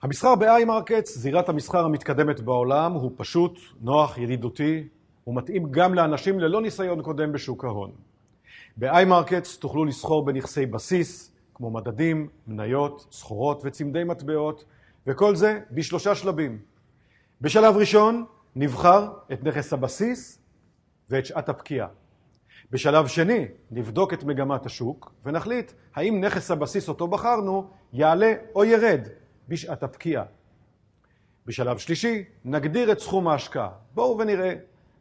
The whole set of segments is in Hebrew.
המסחר ב-iMarkets, זירת המסחר המתקדמת בעולם, הוא פשוט, נוח, ידידותי, ומתאים גם לאנשים ללא ניסיון קודם בשוק ההון. ב-iMarkets תוכלו לסחור בנכסי בסיס, כמו מדדים, מניות, סחורות וצמדי מטבעות, וכל זה בשלושה שלבים. בשלב ראשון נבחר את נכס הבסיס ואת שעת הפקיעה. בשלב שני נבדוק את מגמת השוק ונחליט האם נכס הבסיס אותו בחרנו יעלה או ירד בשעת הפקיעה. בשלב שלישי נגדיר את סכום ההשקעה. בואו ונראה.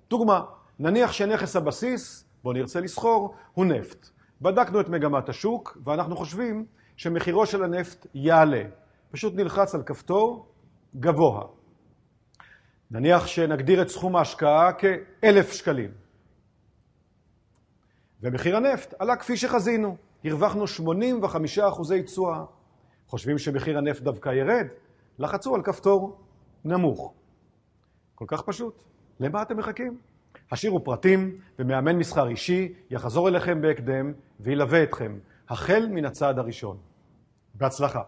דוגמה, נניח שנכס הבסיס, בו נרצה לסחור, הוא נפט. בדקנו את מגמת השוק ואנחנו חושבים שמחירו של הנפט יעלה. פשוט נלחץ על כפתור גבוה. נניח שנגדיר את סכום ההשקעה כ-1,000 שקלים. ומחיר הנפט עלה כפי שחזינו. הרווחנו 85% תשואה. חושבים שמחיר הנפט דווקא ירד? לחצו על כפתור נמוך. כל כך פשוט. למה אתם מחכים? השאירו פרטים ומאמן מסחר אישי יחזור אליכם בהקדם וילווה אתכם, החל מן הצעד הראשון. בהצלחה.